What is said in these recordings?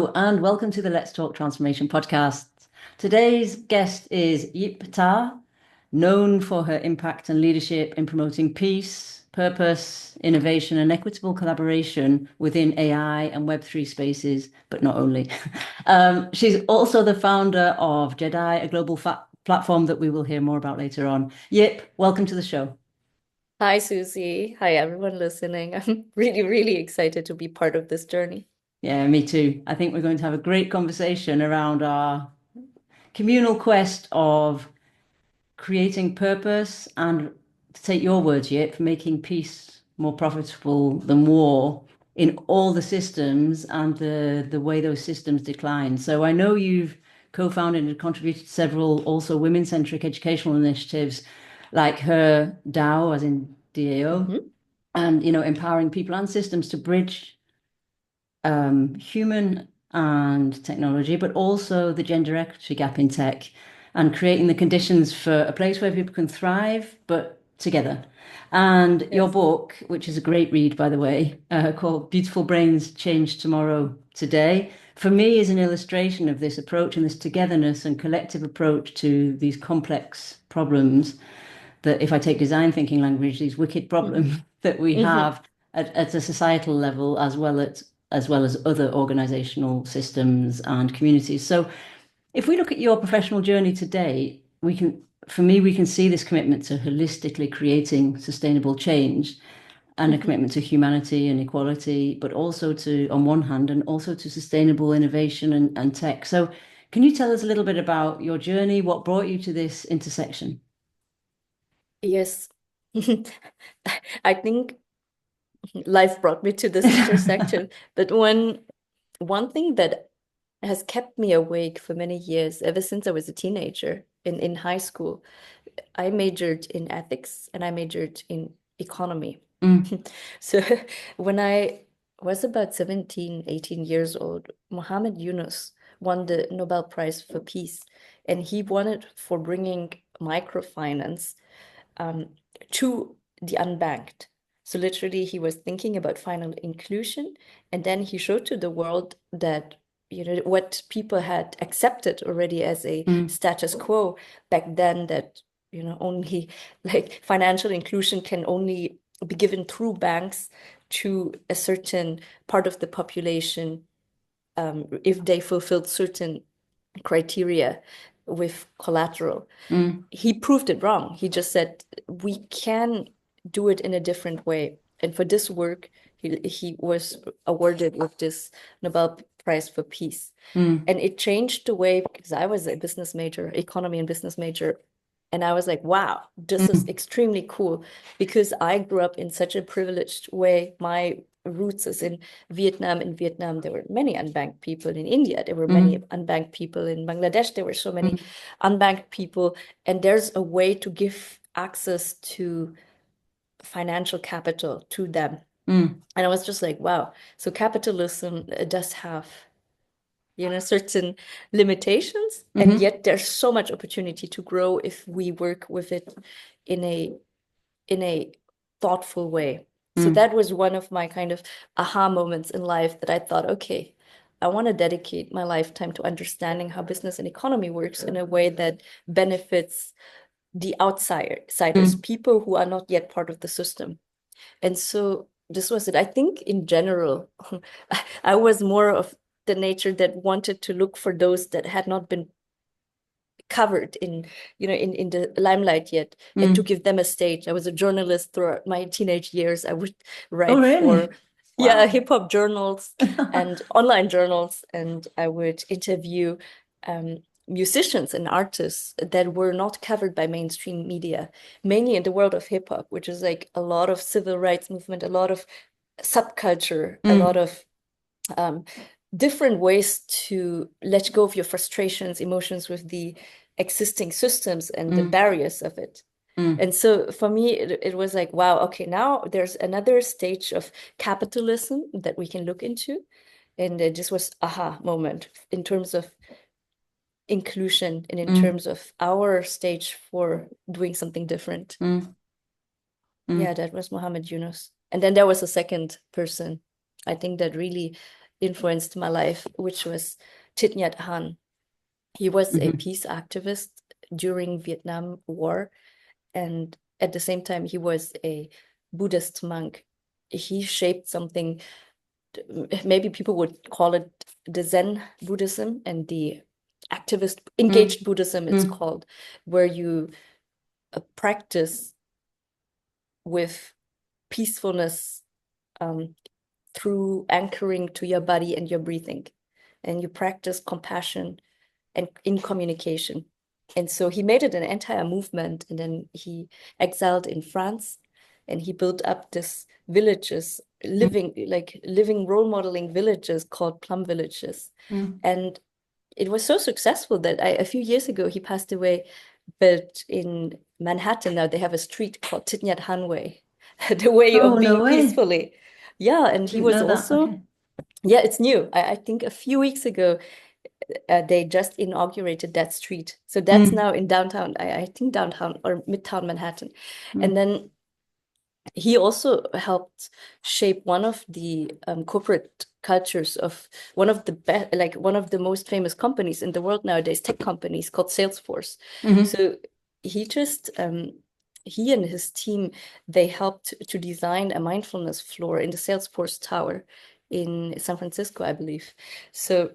And welcome to the Let's Talk Transformation podcast. Today's guest is Yip Ta, known for her impact and leadership in promoting peace, purpose, innovation, and equitable collaboration within AI and Web3 spaces, but not only. She's also the founder of Jedi, a global platform that we will hear more about later on. Yip, welcome to the show. Hi, Susie. Hi, everyone listening. I'm really, really excited to be part of this journey. Yeah, me too. I think we're going to have a great conversation around our communal quest of creating purpose and, to take your words, Yip, making peace more profitable than war in all the systems and the way those systems decline. So I know you've co-founded and contributed to several also women-centric educational initiatives like her DAO, as in DAO, and empowering people and systems to bridge human and technology, but also the gender equity gap in tech and creating the conditions for a place where people can thrive, but together. And your Yes. book, which is a great read, by the way, called Beautiful Brains Change Tomorrow Today, for me is an illustration of this approach and this togetherness and collective approach to these complex problems that, if I take design thinking language, these wicked problems that we hmm have at a societal level as well as other organizational systems and communities. So if we look at your professional journey today, we can see this commitment to holistically creating sustainable change and a commitment to humanity and equality, but also to, on one hand, and also to sustainable innovation and tech. So can you tell us a little bit about your journey, what brought you to this intersection? Yes. I think life brought me to this intersection. But one thing that has kept me awake for many years, ever since I was a teenager in high school, I majored in ethics and I majored in economy. Mm, So when I was about 17, 18 years old, Muhammad Yunus won the Nobel Prize for Peace, and he won it for bringing microfinance um, to the unbanked. So literally, he was thinking about final inclusion, and then he showed to the world that what people had accepted already as a mm, status quo back then, that only like financial inclusion can only be given through banks to a certain part of the population, if they fulfilled certain criteria with collateral. mm, He proved it wrong. He just said we can do it in a different way. And for this work, he was awarded with this Nobel Prize for Peace. mm, And it changed the way, because I was a business major, economy and business major. And I was like, wow, this is mm, extremely cool, because I grew up in such a privileged way. My roots is in Vietnam. In Vietnam, there were many unbanked people. In India, there were many mm, unbanked people. In Bangladesh, there were so many mm, unbanked people. And there's a way to give access to financial capital to them. mm, And I was just like, wow. So capitalism does have certain limitations, and mhm, yet there's so much opportunity to grow if we work with it in a thoughtful way. So mm, that was one of my kind of aha moments in life, that I thought, okay, I want to dedicate my lifetime to understanding how business and economy works in a way that benefits the outsiders, mm, people who are not yet part of the system. And so this was it. I think in general, I was more of the nature that wanted to look for those that had not been covered in the limelight yet, and to mm. give them a stage. I was a journalist throughout my teenage years. I would Oh, write for, really? yeah, Wow. hip hop journals and online journals, and I would interview um, musicians and artists that were not covered by mainstream media, mainly in the world of hip hop, which is like a lot of civil rights movement, a lot of subculture, a lot Mm, of um, different ways to let go of your frustrations, emotions with the existing systems and the mm, barriers of it. mm, And so for me, it was like, wow, okay, now there's another stage of capitalism that we can look into. And this was aha moment in terms of inclusion and in mm, terms of our stage for doing something different. mm, Yeah, mm, that was Mohammed Yunus. And then there was a second person, I think, that really influenced my life, which was Thich Nhat Hanh. He was a peace activist during Vietnam War, and at the same time, he was a Buddhist monk. He shaped something, maybe people would call it the Zen Buddhism and the activist engaged Buddhism, it's called, where you practice with peacefulness through anchoring to your body and your breathing. And you practice compassion and in communication. And so he made it an entire movement, and then he exiled in France, and he built up this villages, living role modeling villages called plum villages. And it was so successful that a few years ago he passed away, but in Manhattan now they have a street called Thich Nhat Hanh Way, the way Oh, of no being way. peacefully. Yeah, and he Didn't was know that. also, Okay. yeah, it's new. I think a few weeks ago they just inaugurated that street. So that's now in downtown, I think downtown or midtown Manhattan. And then he also helped shape one of the corporate cultures of one of the best, like one of the most famous companies in the world nowadays, tech companies called Salesforce. So he just he and his team, they helped to design a mindfulness floor in the Salesforce Tower in San Francisco, I believe. So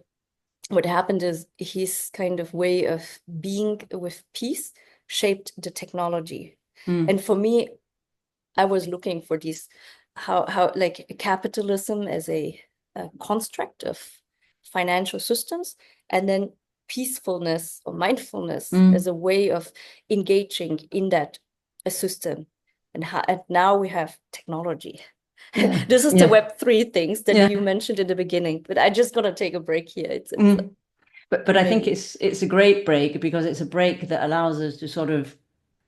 what happened is his kind of way of being with peace shaped the technology. And for me, I was looking for these, how like capitalism as a construct of financial systems, and then peacefulness or mindfulness as a way of engaging in that a system. And now we have technology. Yeah. This is the Yeah. Web3 things that Yeah. you mentioned in the beginning, but I just gotta take a break here. It's But I think amazing. it's a great break because it's a break that allows us to sort of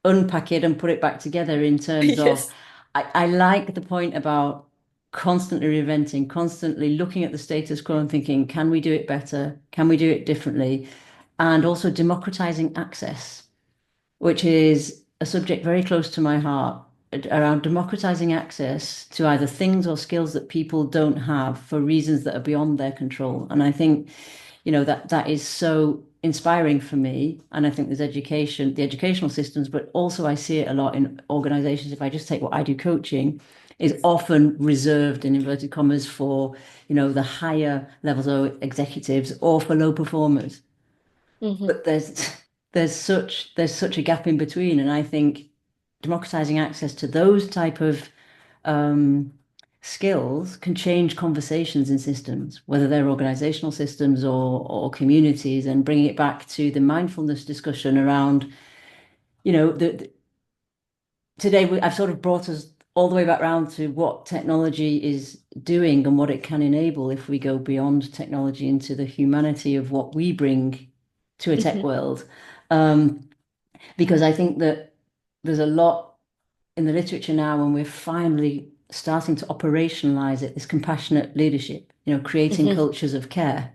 unpack it and put it back together in terms of Yes. I like the point about constantly reinventing, constantly looking at the status quo and thinking, can we do it better? Can we do it differently? And also democratizing access, which is a subject very close to my heart around democratizing access to either things or skills that people don't have for reasons that are beyond their control. And I think, that is so inspiring for me. And I think there's education, the educational systems, but also I see it a lot in organizations. If I just take what I do, coaching is often reserved in inverted commas for, the higher levels of executives or for low performers. But there's such a gap in between, and I think democratizing access to those type of um, skills can change conversations in systems, whether they're organizational systems or communities, and bringing it back to the mindfulness discussion around, today I've sort of brought us all the way back around to what technology is doing and what it can enable if we go beyond technology into the humanity of what we bring to a tech world. Because I think that there's a lot in the literature now, and we're finally starting to operationalize it, this compassionate leadership, creating cultures of care.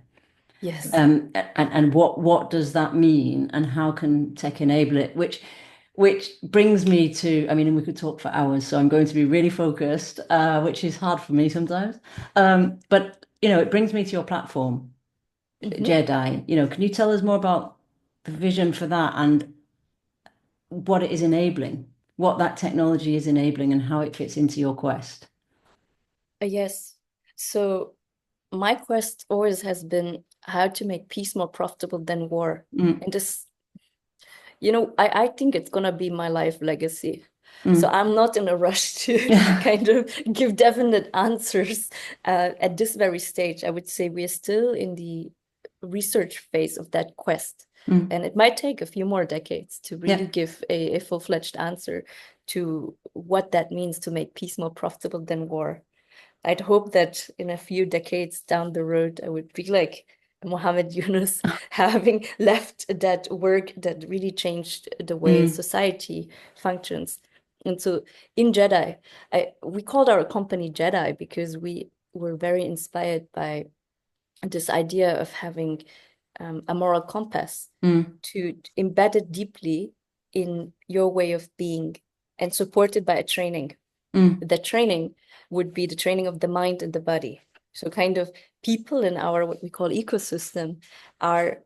Yes. And what does that mean, and how can tech enable it? Which brings me to, I mean, and we could talk for hours, so I'm going to be really focused, which is hard for me sometimes. But it brings me to your platform, Jedi. Can you tell us more about the vision for that and what it is enabling, what that technology is enabling, and how it fits into your quest? Yes. So my quest always has been how to make peace more profitable than war. And this, I think it's gonna be my life legacy. So I'm not in a rush to kind of give definite answers at this very stage. I would say we're still in the research phase of that quest. And it might take a few more decades to really Yeah. give a full-fledged answer to what that means to make peace more profitable than war. I'd hope that in a few decades down the road, I would be like Mohammed Yunus, having left that work that really changed the way society functions. And so in Jedi, we called our company Jedi because we were very inspired by this idea of having a moral compass to embed it deeply in your way of being and supported by a training. The training would be the training of the mind and the body. So kind of people in our what we call ecosystem are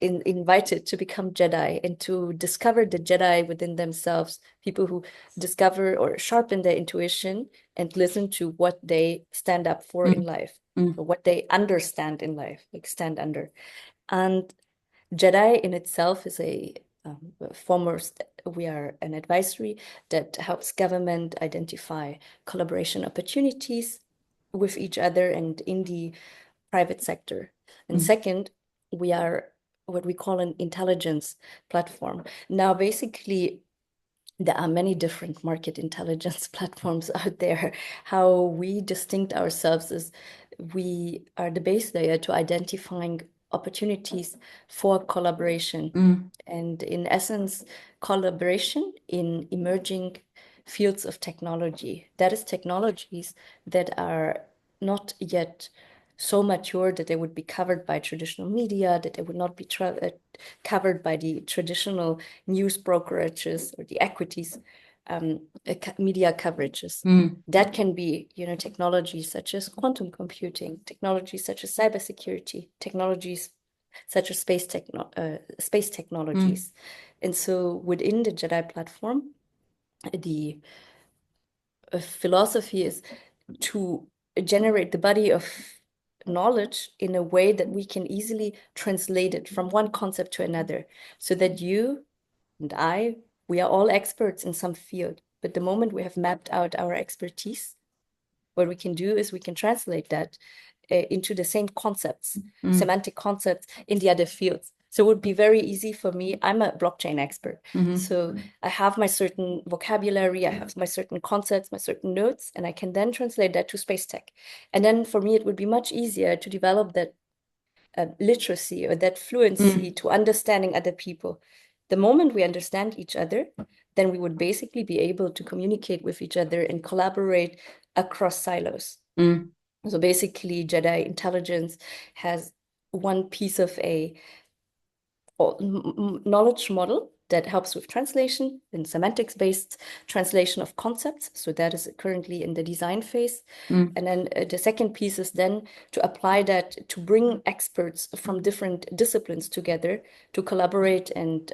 invited to become Jedi and to discover the Jedi within themselves, people who discover or sharpen their intuition and listen to what they stand up for in life, or what they understand in life, like stand under. And Jedi in itself is we are an advisory that helps government identify collaboration opportunities with each other and in the private sector. And second, we are what we call an intelligence platform. Now, basically, there are many different market intelligence platforms out there. How we distinct ourselves is we are the base layer to identifying opportunities for collaboration. And in essence, collaboration in emerging fields of technology. That is technologies that are not yet so mature that they would be covered by traditional media, that they would not be covered by the traditional news brokerages or the equities media coverages. That can be, technologies such as quantum computing, technologies such as cybersecurity, technologies such as space technologies. And so within the Jedi platform, the philosophy is to generate the body of knowledge in a way that we can easily translate it from one concept to another, so that you and I, we are all experts in some field. But the moment we have mapped out our expertise, what we can do is we can translate that into the same concepts, semantic concepts in the other fields. So it would be very easy for me. I'm a blockchain expert. So I have my certain vocabulary, I have my certain concepts, my certain notes, and I can then translate that to space tech. And then for me, it would be much easier to develop that literacy or that fluency to understanding other people. The moment we understand each other, then we would basically be able to communicate with each other and collaborate across silos. So basically, Jedi intelligence has one piece of a knowledge model that helps with translation and semantics-based translation of concepts. So that is currently in the design phase. And then the second piece is then to apply that to bring experts from different disciplines together to collaborate and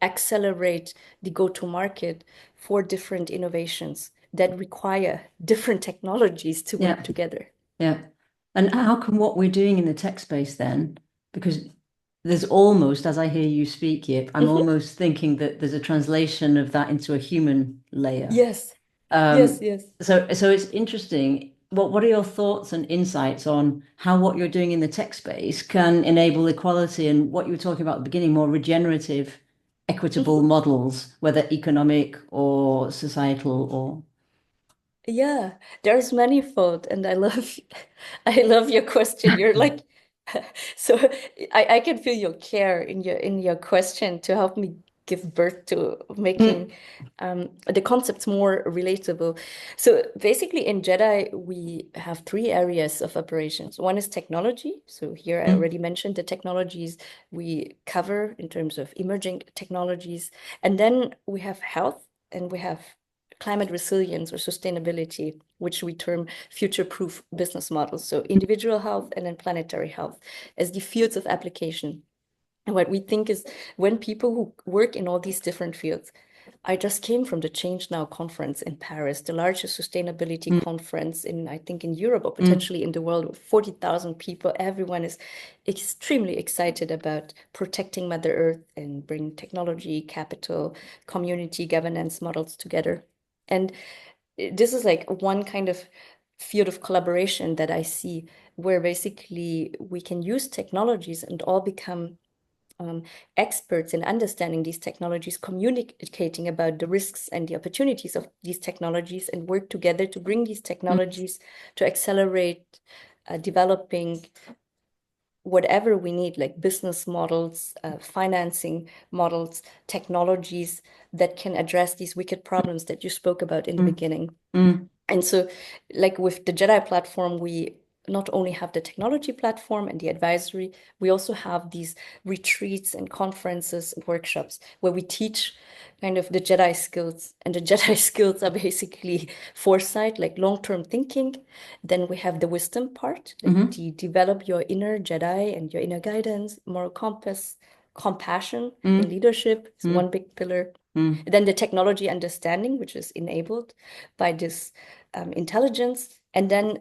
accelerate the go-to-market for different innovations that require different technologies to work together. Yeah. And how come what we're doing in the tech space then, because there's almost, as I hear you speak, Yip, I'm almost thinking that there's a translation of that into a human layer. Yes. Yes. So it's interesting. What are your thoughts and insights on how what you're doing in the tech space can enable equality and what you were talking about at the beginning, more regenerative, equitable models, whether economic or societal or yeah, there's manifold, and I love I love your question. You're like so I can feel your care in your question to help me give birth to making the concepts more relatable. So basically in Jedi we have three areas of operations. One is technology. So here I already mentioned the technologies we cover in terms of emerging technologies. And then we have health and we have climate resilience or sustainability, which we term future-proof business models. So individual health and then planetary health as the fields of application. And what we think is when people who work in all these different fields, I just came from the Change Now conference in Paris, the largest sustainability conference I think in Europe or potentially in the world, with 40,000 people. Everyone is extremely excited about protecting Mother Earth and bring technology, capital, community governance models together. And this is like one kind of field of collaboration that I see where basically we can use technologies and all become experts in understanding these technologies, communicating about the risks and the opportunities of these technologies, and work together to bring these technologies to accelerate developing whatever we need, like business models, financing models, technologies that can address these wicked problems that you spoke about in the beginning. And so, like with the Jedi platform, we not only have the technology platform and the advisory, we also have these retreats and conferences and workshops where we teach kind of the Jedi skills. And the Jedi skills are basically foresight, like long-term thinking. Then we have the wisdom part, like develop your inner Jedi and your inner guidance, moral compass, compassion in leadership is one big pillar. Then the technology understanding, which is enabled by this intelligence, and then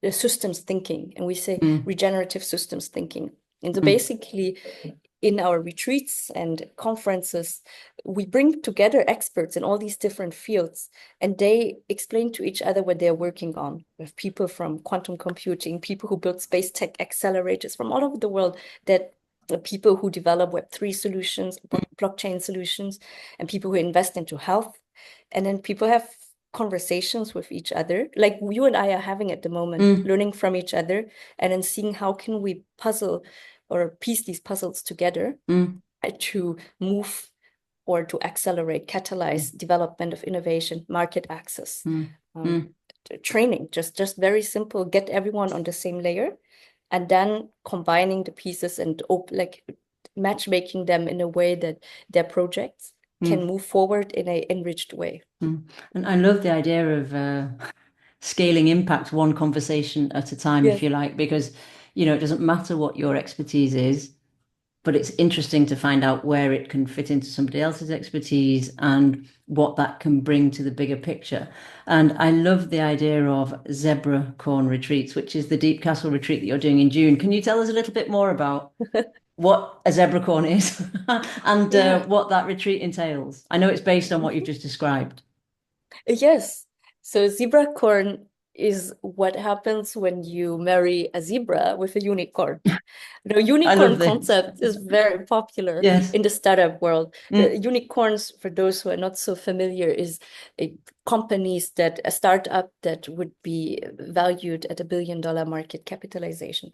the systems thinking, and we say regenerative systems thinking. And so basically, in our retreats and conferences, we bring together experts in all these different fields, and they explain to each other what they're working on. We have people from quantum computing, people who build space tech accelerators from all over the world, that people who develop Web3 solutions, blockchain solutions, and people who invest into health. And then people have conversations with each other, like you and I are having at the moment, learning from each other, and then seeing how can we puzzle or piece these puzzles together to move or to accelerate, catalyze development of innovation, market access, training, just very simple, get everyone on the same layer, and then combining the pieces and like matchmaking them in a way that their projects can move forward in an enriched way. And I love the idea of scaling impact one conversation at a time, if you like, because, it doesn't matter what your expertise is, but it's interesting to find out where it can fit into somebody else's expertise and what that can bring to the bigger picture. And I love the idea of zebra corn retreats, which is the Deep Castle retreat that you're doing in June. Can you tell us a little bit more about what a zebra corn is and what that retreat entails? I know it's based on what you've just described. Yes. So zebra corn is what happens when you marry a zebra with a unicorn. The unicorn concept is very popular in the startup world. Unicorns, for those who are not so familiar, is companies that a startup that would be valued at $1 billion market capitalization.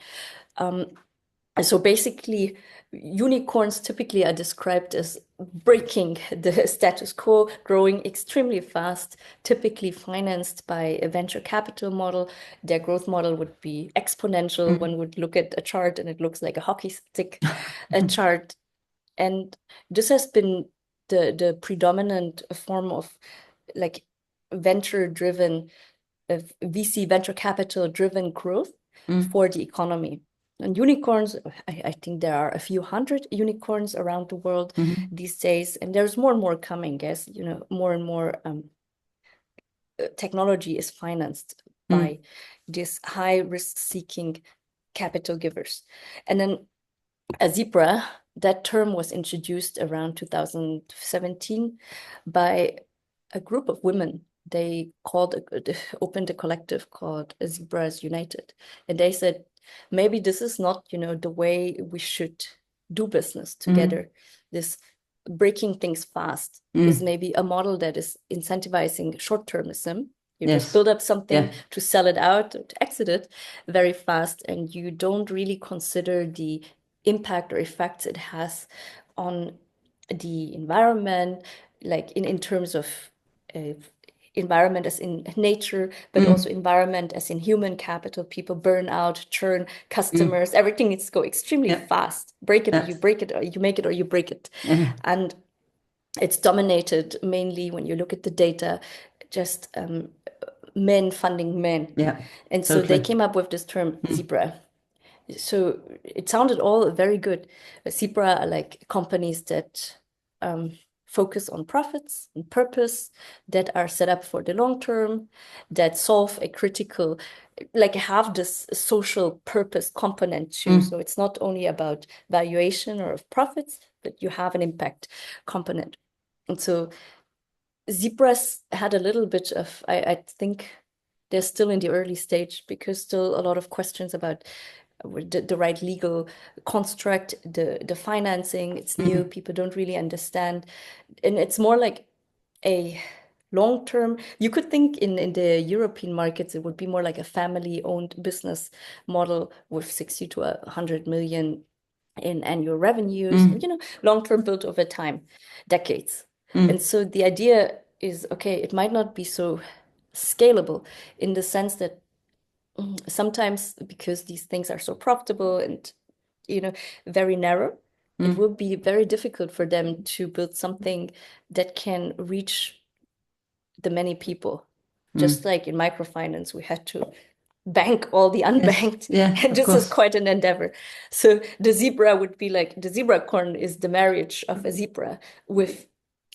So basically, unicorns typically are described as breaking the status quo, growing extremely fast, typically financed by a venture capital model. Their growth model would be exponential. One would look at a chart and it looks like a hockey stick chart. And this has been the predominant form of like venture-driven, VC venture capital-driven growth for the economy. And unicorns, I think there are a few hundred unicorns around the world these days, and there's more and more coming as more and more technology is financed by these high risk seeking capital givers. And then a zebra, that term was introduced around 2017 by a group of women. They opened a collective called Zebras United, and they said, maybe this is not, the way we should do business together. This breaking things fast is maybe a model that is incentivizing short-termism. You just build up something to sell it out, to exit it very fast, and you don't really consider the impact or effects it has on the environment, like in terms of environment as in nature, but also environment as in human capital. People burn out, churn, customers, everything needs to go extremely fast. Break it or you break it, or you make it or you break it. And it's dominated mainly, when you look at the data, just men funding men. And so they came up with this term zebra. So it sounded all very good. Zebra are like companies that focus on profits and purpose, that are set up for the long term, that solve a critical, like have this social purpose component too. So it's not only about valuation or of profits, but you have an impact component. And so zebras had a little bit of, I think they're still in the early stage, because still a lot of questions about the right legal construct, the financing. It's new, people don't really understand. And it's more like a long-term, you could think in the European markets, it would be more like a family-owned business model with 60 to 100 million in annual revenues, long-term built over time, decades. And so the idea is, okay, it might not be so scalable in the sense that sometimes because these things are so profitable and, very narrow, it Mm, will be very difficult for them to build something that can reach the many people. Just mm. like in microfinance, we had to bank all the Yes, unbanked, yeah, and of this is course. quite an endeavor. So the zebra would be like the zebra corn is the marriage of a zebra with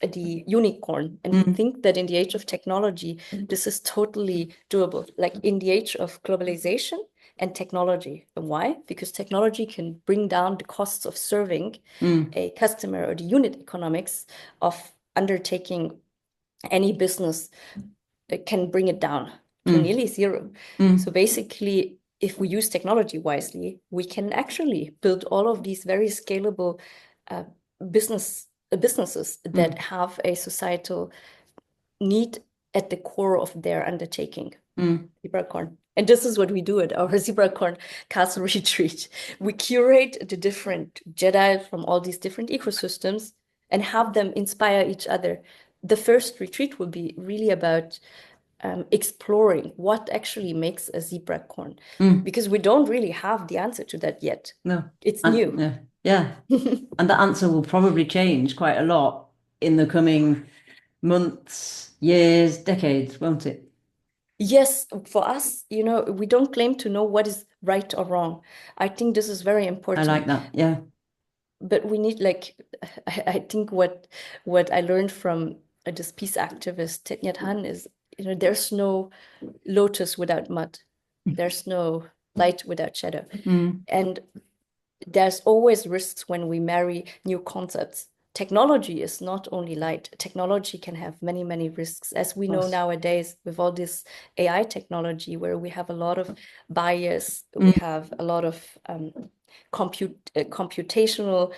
the unicorn. And we Mm, think that in the age of technology, this is totally doable, like in the age of globalization and technology. And why? Because technology can bring down the costs of serving mm, a customer, or the unit economics of undertaking any business. It can bring it down to mm, nearly zero. mm, So basically, if we use technology wisely, we can actually build all of these very scalable uh, businesses that mm, have a societal need at the core of their undertaking. mm. Zebracorn. And this is what we do at our Zebracorn Castle Retreat. We curate the different Jedi from all these different ecosystems and have them inspire each other. The first retreat will be really about exploring what actually makes a zebracorn, Mm. because we don't really have the answer to that yet. No. It's And new. yeah, yeah. And the answer will probably change quite a lot in the coming months, years, decades, won't it? Yes, for us, we don't claim to know what is right or wrong. I think this is very I like important. that. Yeah. But we need, like, I think what I learned from this peace activist Thich Nhat Hanh is, there's no lotus without mud. There's no light without shadow. Mm. And there's always risks when we marry new concepts. Technology is not only light. Technology can have many, many risks, as we Of know course. nowadays with all this AI technology, where we have a lot of bias, we Mm. have a lot of computational,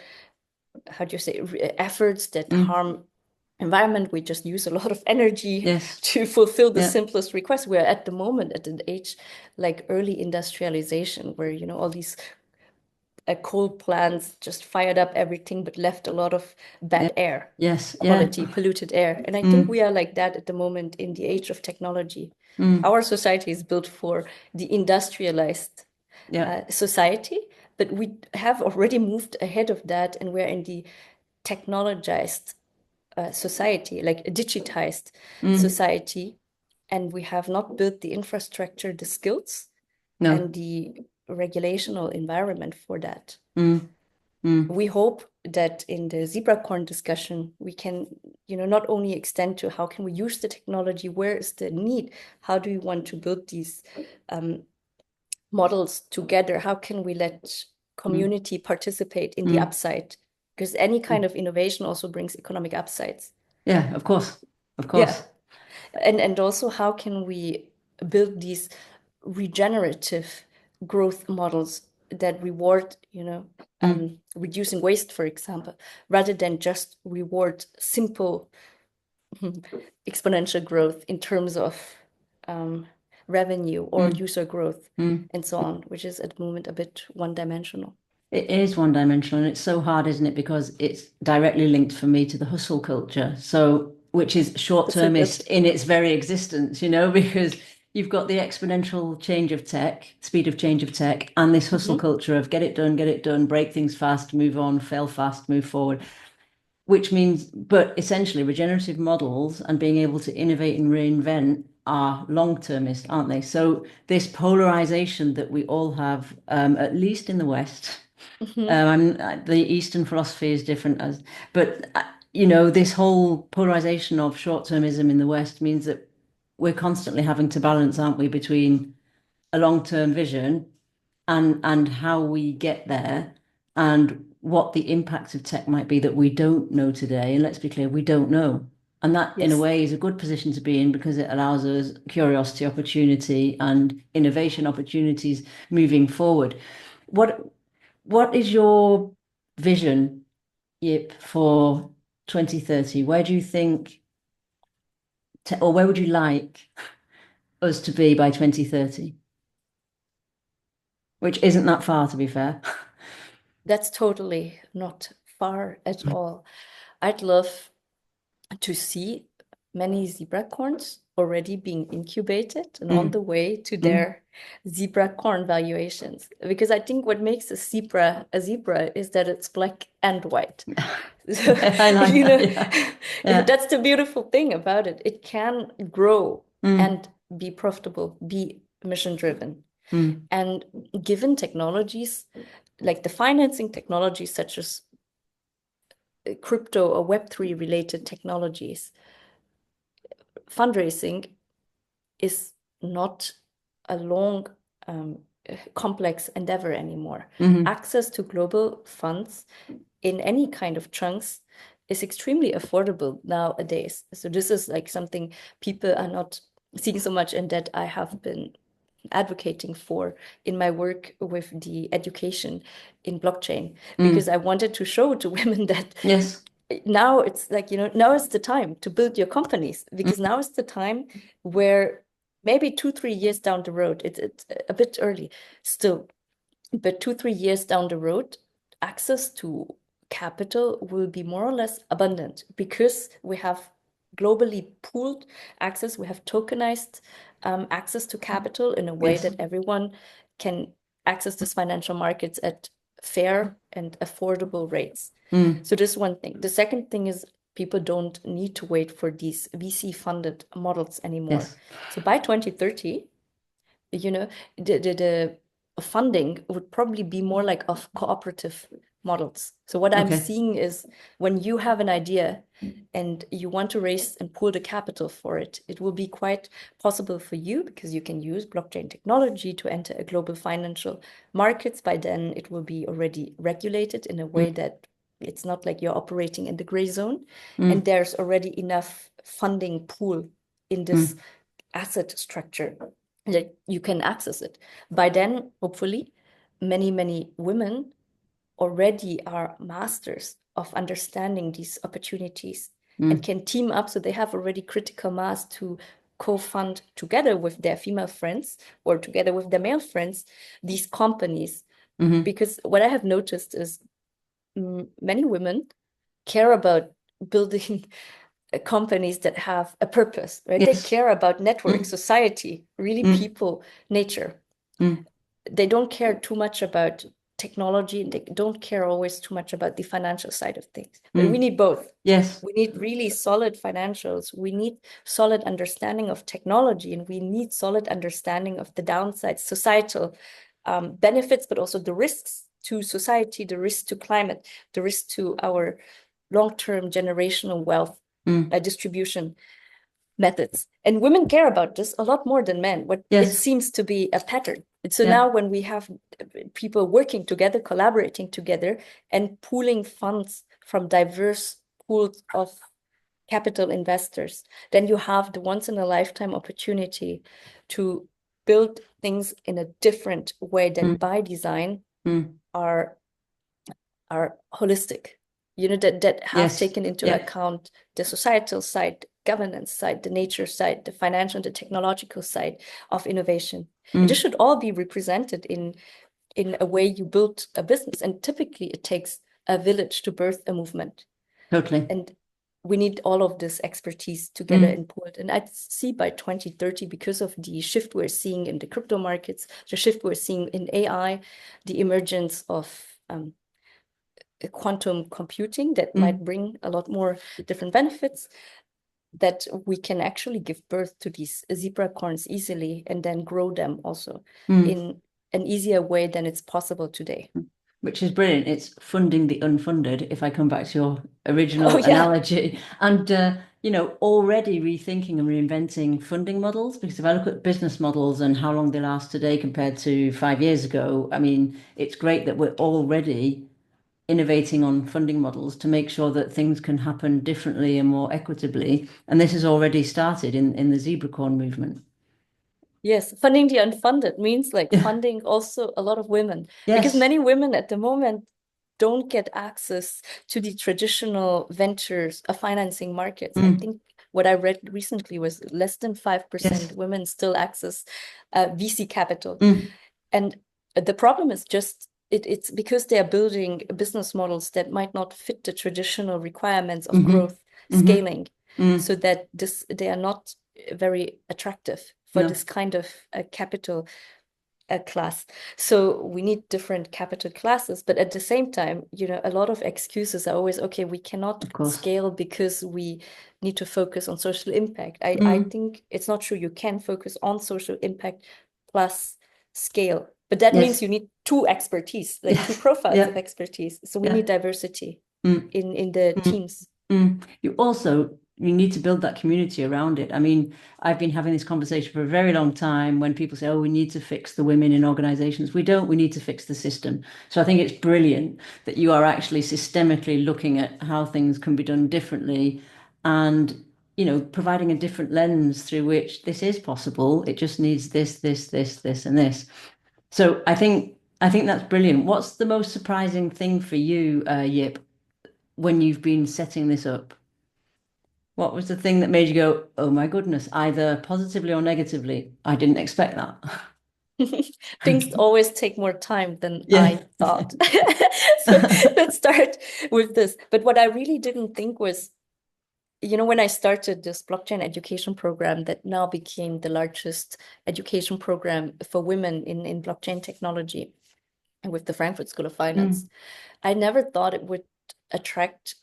how do you say, efforts that Mm. harm environment. We just use a lot of energy Yes. to fulfill the Yeah. simplest request. We're at the moment at an age like early industrialization, where all these coal plants just fired up everything but left a lot of Yeah. bad air Yes. Yeah. quality, polluted air. And I think Mm. we are like that at the moment in the age of technology. Mm. Our society is built for the industrialized Yeah. society, but we have already moved ahead of that, and we're in the technologized society, like a digitized Mm. society. And we have not built the infrastructure, the skills, No. and the regulational environment for that. Mm. Mm. We hope that in the zebracorn discussion, we can, not only extend to how can we use the technology, where is the need, how do we want to build these models together, how can we let Mm. community participate in the Mm. upside, because any kind Mm. of innovation also brings economic upsides. Yeah, of course. Of Yeah. course. And also, how can we build these regenerative growth models that reward, Mm. reducing waste, for example, rather than just reward simple exponential growth in terms of revenue or Mm. user growth Mm. and so on, which is at the moment a bit one-dimensional. It is one dimensional, and it's so hard, isn't it? Because it's directly linked for me to the hustle culture. So, which is So short-termist good. in its very existence, because you've got the exponential change of tech, speed of change of tech, and this hustle Mhm. culture of get it done, break things fast, move on, fail fast, move forward. Which means, but essentially, regenerative models and being able to innovate and reinvent are long-termist, aren't they? So this polarization that we all have, at least in the West. Mhm. The Eastern philosophy is different but this whole polarization of short-termism in the West means that we're constantly having to balance, aren't we, between a long-term vision and how we get there and what the impact of tech might be that we don't know today. And let's be clear, we don't know. And that, in a Yes. way, is a good position to be in because it allows us curiosity, opportunity, and innovation opportunities moving forward. What what is your vision, Yip, for 2030? Where do you think, or where would you like us to be by 2030? Which isn't that far, to be fair. That's totally not far at all. I'd love to see many zebracorns already being incubated and on the way to their zebra corn valuations. Because I think what makes a zebra is that it's black and white. So, I like that. Yeah. that's the beautiful thing about it. It can grow and be profitable, be mission driven. And given technologies, like the financing technologies such as crypto or Web3 related technologies, fundraising is not a long, complex endeavor anymore. Access to global funds in any kind of chunks is extremely affordable nowadays. So this is like something people are not seeing so much, and that I have been advocating for in my work with the education in blockchain, because I wanted to show to women that Yes. now it's like, now is the time to build your companies, because now is the time where maybe 2-3 years down the road, it's a bit early still, but 2-3 years down the road, access to capital will be more or less abundant, because we have globally pooled access, we have tokenized access to capital in a way that everyone can access this financial markets at fair and affordable rates. So this is one thing. The second thing is people don't need to wait for these VC funded models anymore. So by 2030, the funding would probably be more like of cooperative models. So what I'm seeing is, when you have an idea and you want to raise and pool the capital for it, it will be quite possible for you, because you can use blockchain technology to enter a global financial markets. By then it will be already regulated in a way that it's not like you're operating in the gray zone, and there's already enough funding pool in this asset structure that you can access it. By then, hopefully, many, many women already are masters of understanding these opportunities and can team up, so they have already critical mass to co-fund together with their female friends or together with their male friends these companies. Because what I have noticed is many women care about building companies that have a purpose, right? They care about network, society, really people, nature. They don't care too much about technology, and they don't care always too much about the financial side of things. But we need both. Yes. We need really solid financials. We need solid understanding of technology, and we need solid understanding of the downsides, societal benefits, but also the risks to society, the risk to climate, the risk to our long-term generational wealth distribution methods. And women care about this a lot more than men. It seems to be a pattern. So now when we have people working together, collaborating together, and pooling funds from diverse pools of capital investors, then you have the once-in-a-lifetime opportunity to build things in a different way that by design are holistic, that have taken into account the societal side, governance side, the nature side, the financial and the technological side of innovation. And this should all be represented in a way you build a business. And typically it takes a village to birth a movement. Totally. And we need all of this expertise together and pooled. And I see by 2030, because of the shift we're seeing in the crypto markets, the shift we're seeing in AI, the emergence of quantum computing that might bring a lot more different benefits, that we can actually give birth to these zebra corns easily and then grow them also in an easier way than it's possible today. Which is brilliant. It's funding the unfunded, if I come back to your original analogy. And, already rethinking and reinventing funding models, because if I look at business models and how long they last today compared to 5 years ago, I mean, it's great that we're already innovating on funding models to make sure that things can happen differently and more equitably. And this has already started in the zebra corn movement. Yes, funding the unfunded means like funding also a lot of women, because many women at the moment don't get access to the traditional ventures financing markets. I think what I read recently was less than 5% women still access VC capital. And the problem is just it's because they are building business models that might not fit the traditional requirements of growth, scaling, so that they are not very attractive for No, this kind of capital class. So we need different capital classes, but at the same time, a lot of excuses are always, okay, we cannot of course. scale because we need to focus on social impact. I Mm, think it's not true. You can focus on social impact plus scale, but that means yes. you need two expertise, like two Yes. profiles Yeah. of expertise. So we Yeah. need diversity Mm, in the mm. teams. You need to build that community around it. I mean, I've been having this conversation for a very long time when people say, oh, we need to fix the women in organizations. We don't, we need to fix the system. So I think it's brilliant that you are actually systemically looking at how things can be done differently and, providing a different lens through which this is possible. It just needs this, and this. So I think that's brilliant. What's the most surprising thing for you, Yip, when you've been setting this up? What was the thing that made you go, oh my goodness, either positively or negatively? I didn't expect that. Things always take more time than Yeah. I thought. So let's start with this. But what I really didn't think was, when I started this blockchain education program that now became the largest education program for women in blockchain technology and with the Frankfurt School of Finance, Mm. I never thought it would attract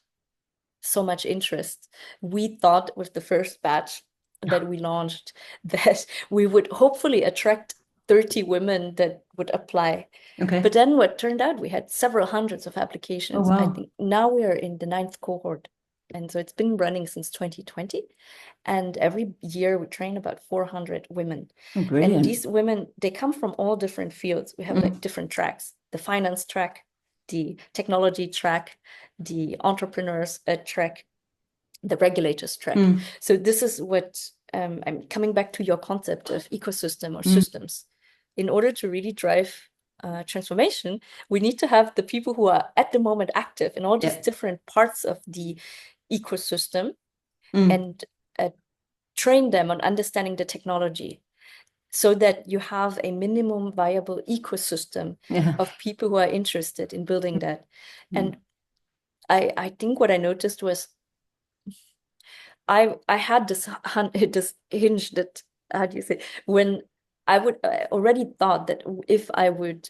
so much interest. We thought with the first batch that we launched that we would hopefully attract 30 women that would apply. But Okay. then what turned out, we had several hundreds of Oh, applications. I wow. think now we are in the ninth cohort. And so it's been running since 2020. And every year we train about 400 women. Oh, And brilliant. these women, they come from all different fields. We have like Mm. different tracks, the finance track, the technology track, the entrepreneurs track, the regulators track. Mm. So this is what I'm coming back to your concept of ecosystem or Mm. systems. In order to really drive transformation, we need to have the people who are at the moment active in all these Yeah. different parts of the ecosystem Mm. and train them on understanding the technology so that you have a minimum viable ecosystem Yeah. of people who are interested in building that. Mm. And I think what I noticed was I had this this hinge that, how do you say, when I already thought that if I would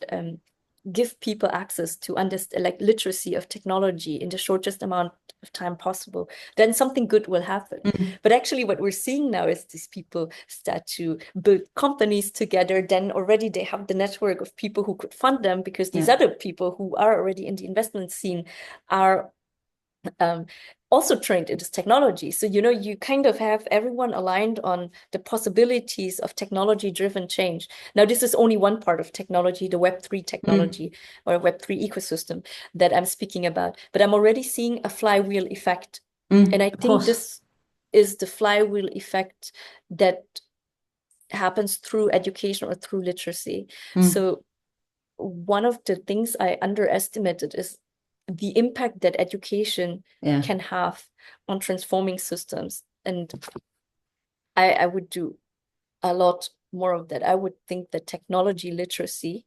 give people access to understand like literacy of technology in the shortest amount of time possible, then something good will happen. Mm. But actually what we're seeing now is these people start to build companies together, then already they have the network of people who could fund them because these Yeah. other people who are already in the investment scene are also trained in this technology. So, you kind of have everyone aligned on the possibilities of technology-driven change. Now, this is only one part of technology, the Web3 Mm. technology or Web3 ecosystem that I'm speaking about. But I'm already seeing a flywheel effect. And Mm. I Of think course. this is the flywheel effect that happens through education or through literacy. Mm. So one of the things I underestimated is the impact that education Yeah. can have on transforming systems. And I would do a lot more of that. I would think that technology literacy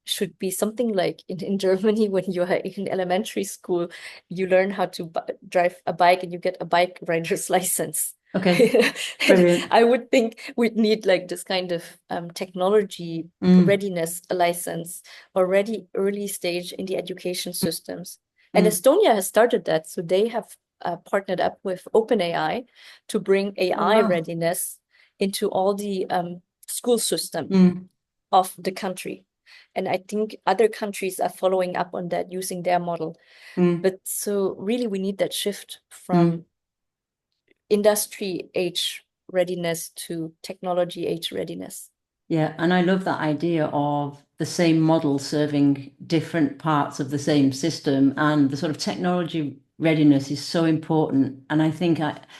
should be something like in Germany, when you are in elementary school, you learn how to drive a bike and you get a bike rider's license. Okay. And Brilliant. I would think we'd need like this kind of technology Mm. readiness license already early stage in the education systems. And Mm. Estonia has started that. So they have partnered up with OpenAI to bring Oh, AI wow. readiness into all the school system Mm. of the country. And I think other countries are following up on that using their model. Mm. But so really we need that shift Mm. from industry age readiness to technology age readiness. Yeah, and I love that idea of the same model serving different parts of the same system, and the sort of technology readiness is so important. And I think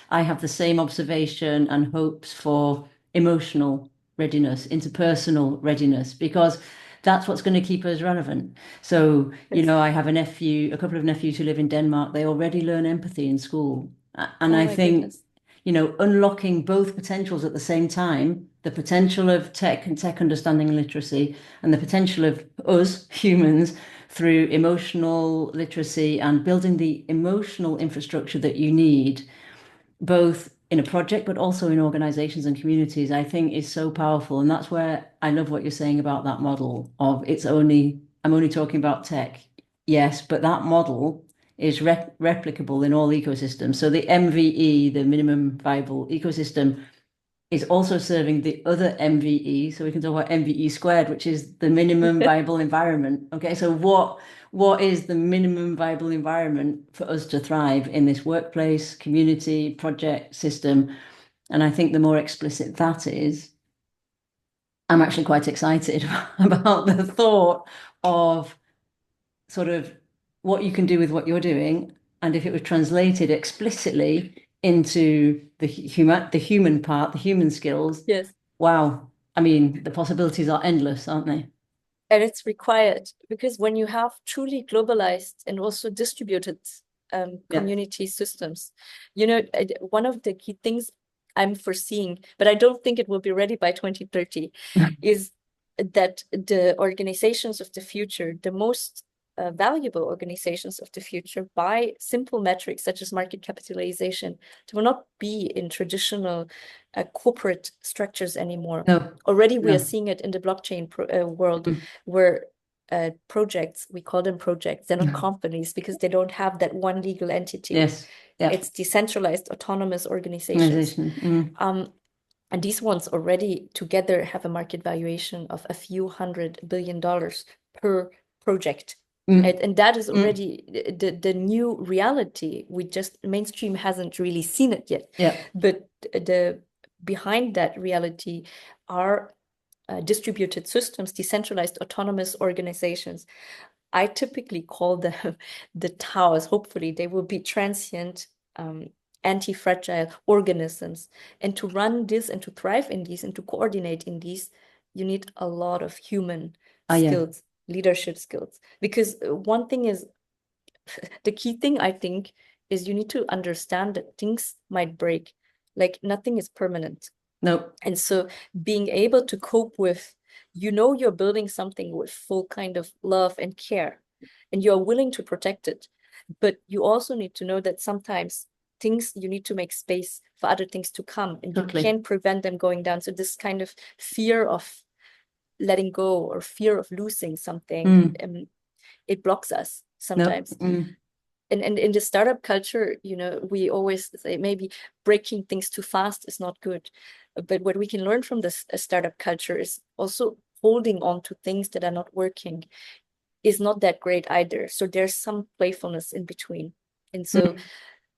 I have the same observation and hopes for emotional readiness, interpersonal readiness, because that's what's going to keep us relevant. So, Yes. I have a couple of nephews who live in Denmark. They already learn empathy in school. And Oh I my think goodness. unlocking both potentials at the same time, the potential of tech and tech understanding and literacy, and the potential of us humans through emotional literacy and building the emotional infrastructure that you need, both in a project, but also in organizations and communities, I think is so powerful. And that's where I love what you're saying about that model of I'm only talking about tech. Yes, but that model is replicable in all ecosystems. So the MVE, the minimum viable ecosystem, is also serving the other MVE. So we can talk about MVE squared, which is the minimum viable environment. Okay, so what is the minimum viable environment for us to thrive in this workplace, community, project, system? And I think the more explicit that is, I'm actually quite excited about the thought of sort of what you can do with what you're doing. And if it was translated explicitly into the human part, the human skills, Yes. wow. I mean, the possibilities are endless, aren't they? And it's required because when you have truly globalized and also distributed Yeah. community systems, one of the key things I'm foreseeing, but I don't think it will be ready by 2030, is that the organizations of the future, the most valuable organizations of the future, by simple metrics such as market capitalization, they will not be in traditional corporate structures anymore. No, Already we are no. seeing it in the blockchain world, Mm. where projects, we call them projects, they're not companies because they don't have that one legal entity. Yes. Yeah. It's decentralized autonomous organizations. Organization. Mm. And these ones already together have a market valuation of a few $100 billion per project. Mm. And that is Mm. already the new reality. Mainstream hasn't really seen it yet. Yeah. But the behind that reality are distributed systems, decentralized autonomous organizations. I typically call them the TAOs. Hopefully, they will be transient, anti-fragile organisms. And to run this and to thrive in these and to coordinate in these, you need a lot of human Yeah. skills, leadership skills. Because one thing is, the key thing I think is you need to understand that things might break. Like nothing is permanent. No. And so being able to cope with, you're building something with full kind of love and care, and you're willing to protect it. But you also need to know that sometimes things, you need to make space for other things to come, and Totally. you can't prevent them going down. So this kind of fear of letting go or fear of losing something, it blocks us sometimes. No. Mm. And in the startup culture, we always say maybe breaking things too fast is not good. But what we can learn from this startup culture is also holding on to things that are not working is not that great either. So there's some playfulness in between. And so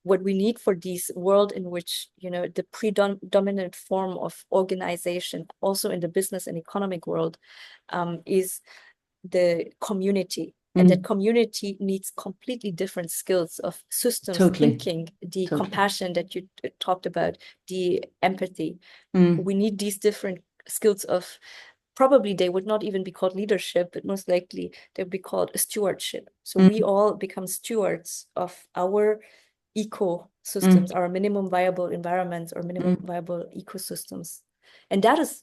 what we need for this world in which, the predominant form of organization, also in the business and economic world, is the community. And that community needs completely different skills of systems Totally. thinking, the Totally. compassion that you talked about, the empathy. Mm. We need these different skills of, probably they would not even be called leadership, but most likely they would be called a stewardship. So we all become stewards of our ecosystems, our minimum viable environments or minimum viable ecosystems. And that is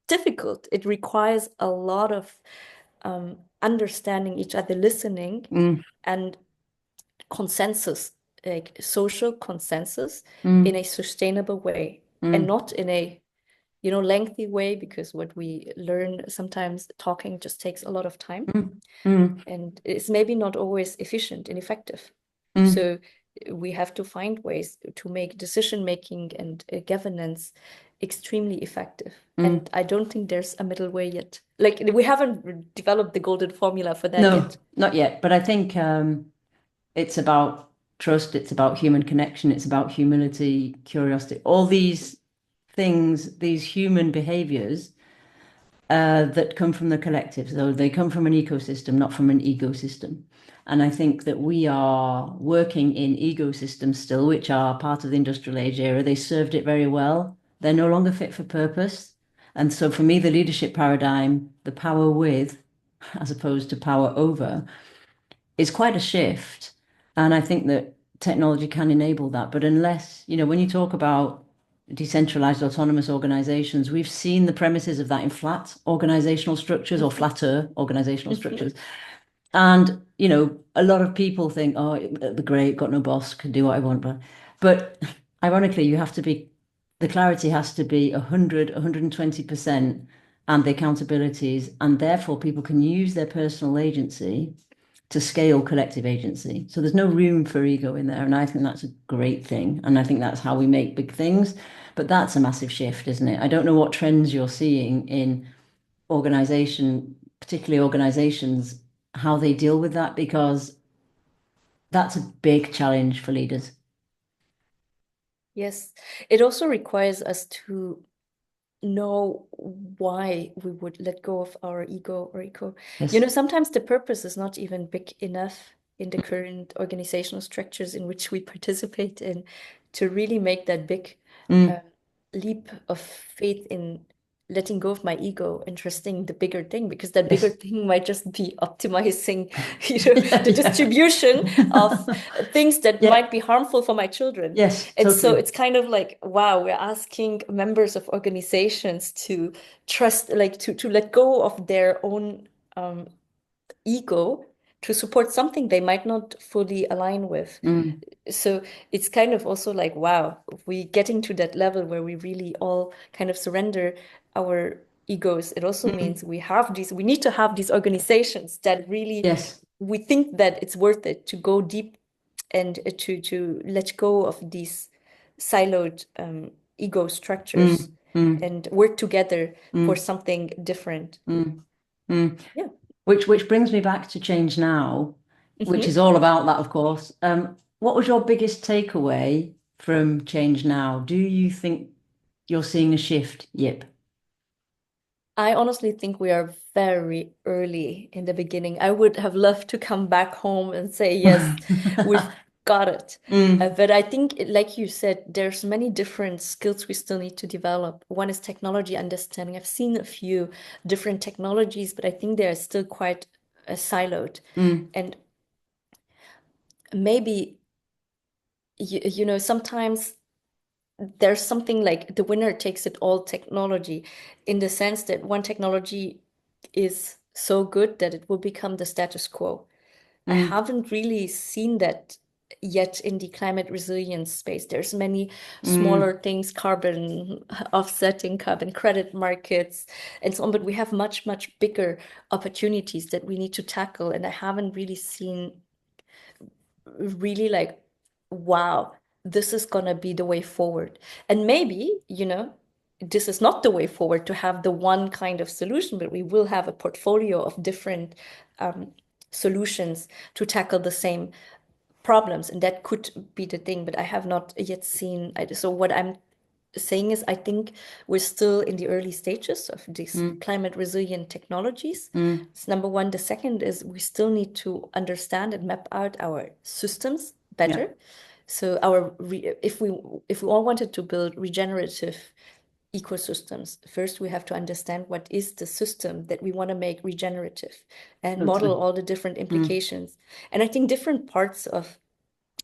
difficult. It requires a lot of understanding each other, listening, and consensus, like social consensus, in a sustainable way, and not in a lengthy way, because what we learn sometimes, talking just takes a lot of time, and it's maybe not always efficient and effective. So we have to find ways to make decision making and governance extremely effective. And I don't think there's a middle way yet. Like we haven't developed the golden formula for that yet. Not yet. But I think it's about trust, it's about human connection, it's about humility, curiosity, all these things, these human behaviors that come from the collective. So they come from an ecosystem, not from an ecosystem. And I think that we are working in ecosystems still, which are part of the industrial age era. They served it very well. They're no longer fit for purpose. And so for me, the leadership paradigm, the power with, as opposed to power over, is quite a shift. And I think that technology can enable that. But unless, when you talk about decentralized autonomous organizations, we've seen the premises of that in flat organizational structures or flatter organizational structures. And, a lot of people think, oh, it'd be great, got no boss, can do what I want. But ironically, you have to be, the clarity has to be 100, 120%, and the accountabilities, and therefore people can use their personal agency to scale collective agency. So there's no room for ego in there. And I think that's a great thing. And I think that's how we make big things. But that's a massive shift, isn't it? I don't know what trends you're seeing in organization, particularly organizations, how they deal with that, because that's a big challenge for leaders. Yes, it also requires us to know why we would let go of our ego or ego. You Yes. know, sometimes the purpose is not even big enough in the current organizational structures in which we participate in to really make that big uh, Mm. leap of faith in letting go of my ego and trusting the bigger thing, because that bigger Yes. thing might just be optimizing, Yeah, the yeah. distribution of things that Yeah. might be harmful for my children. Yes, And so totally. it's kind of like, wow, we're asking members of organizations to trust, like to let go of their own um, ego to support something they might not fully align with. Mm. So it's kind of also like, wow, we getting to that level where we really all kind of surrender our egos. It also Mm. means we need to have these organizations that really Yes. we think that it's worth it to go deep and to let go of these siloed ego structures Mm. Mm. and work together for Mm. something different. Mm. Mm. Yeah. Which brings me back to Change Now, which is Mhm. all about that, of course. What was your biggest takeaway from Change Now? Do you think you're seeing a shift, Yip? I honestly think we are very early in the beginning. I would have loved to come back home and say, yes, we've got it. Mm. But I think, like you said, there's many different skills we still need to develop. One is technology understanding. I've seen a few different technologies, but I think they are still quite siloed. Mm. And maybe, you know, sometimes there's something like the winner takes it all technology, in the sense that one technology is so good that it will become the status quo. I Mm. haven't really seen that yet in the climate resilience space. There's many Mm. smaller things, carbon offsetting, carbon credit markets, and so on, but we have much, much bigger opportunities that we need to tackle. And I haven't really seen really like, wow, this is gonna be the way forward. And maybe, you know, this is not the way forward to have the one kind of solution, but we will have a portfolio of different solutions to tackle the same problems. And that could be the thing, but I have not yet seen. So what I'm saying is, I think we're still in the early stages of these Mm. climate resilient technologies. Mm. It's number one. The second is we still need to understand and map out our systems Yeah. better. So if we all wanted to build regenerative ecosystems, first we have to understand what is the system that we want to make regenerative and model Totally. all the different Mm. implications. And I think different parts of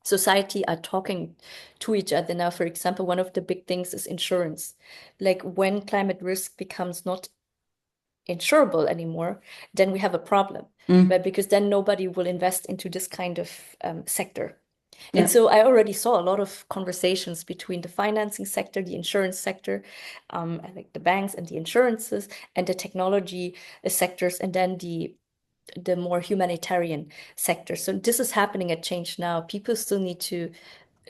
society are talking to each other now. For example, one of the big things is insurance. Like when climate risk becomes not insurable anymore, then we have a problem, Mm. but because then nobody will invest into this kind of sector. And Yeah. so I already saw a lot of conversations between the financing sector, the insurance sector, like the banks and the insurances, and the technology sectors, and then the more humanitarian sector. So this is happening at Change Now. People still need to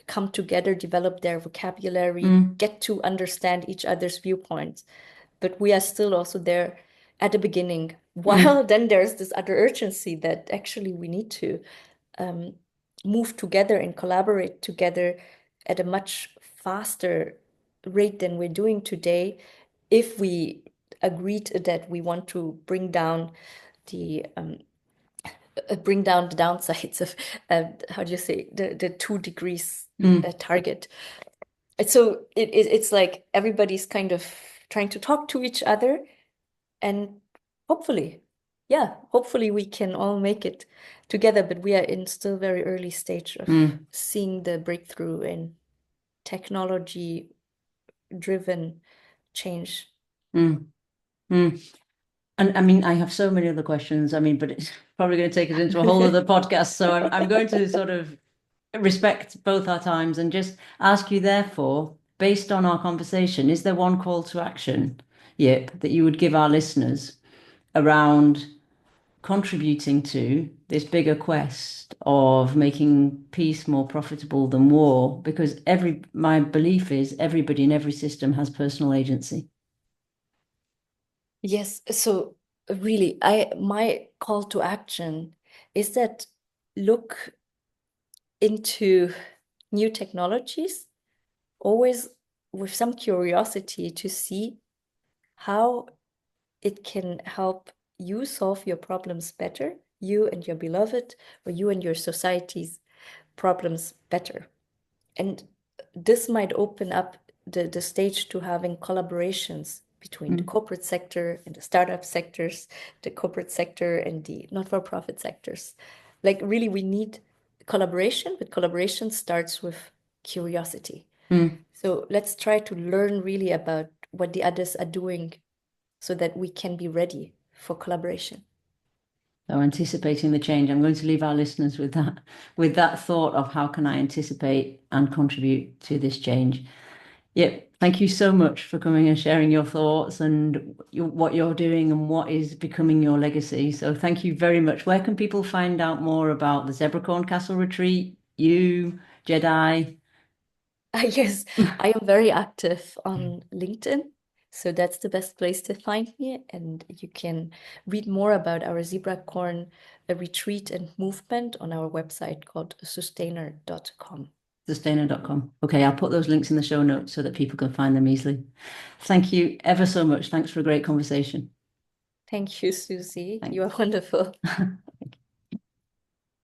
come together, develop their vocabulary, Mm. get to understand each other's viewpoints. But we are still also there at the beginning. Mm. While then there's this other urgency that actually we need to um, move together and collaborate together at a much faster rate than we're doing today, if we agreed that we want to bring down the downsides of how do you say, the 2 degrees Mm. target. And so it's like everybody's kind of trying to talk to each other, and hopefully, yeah, hopefully we can all make it together. But we are in still very early stage of Mm. seeing the breakthrough in technology driven change. Mm. Mm. And I mean, I have so many other questions. I mean, but it's probably going to take us into a whole other podcast. So I'm going to sort of respect both our times and just ask you, therefore, based on our conversation, is there one call to action, Yip, that you would give our listeners around contributing to this bigger quest of making peace more profitable than war? Because my belief is everybody in every system has personal agency. Yes, so really, my call to action is that look into new technologies, always with some curiosity to see how it can help you solve your problems better, you and your beloved, or you and your society's problems better. And this might open up the stage to having collaborations between the Mm. corporate sector and the startup sectors, the corporate sector and the not-for-profit sectors. Like really, we need collaboration, but collaboration starts with curiosity. Mm. So let's try to learn really about what the others are doing so that we can be ready for collaboration. So anticipating the change, I'm going to leave our listeners with that thought of how can I anticipate and contribute to this change. Yeah, thank you so much for coming and sharing your thoughts and what you're doing and what is becoming your legacy. So thank you very much. Where can people find out more about the Zebracorn Castle Retreat, you, Jedi? Yes, I am very active on LinkedIn. So that's the best place to find me. And you can read more about our zebra corn retreat and movement on our website called sustainer.com. Sustainer.com. Okay, I'll put those links in the show notes so that people can find them easily. Thank you ever so much. Thanks for a great conversation. Thank you, Susie. You Thanks. are wonderful.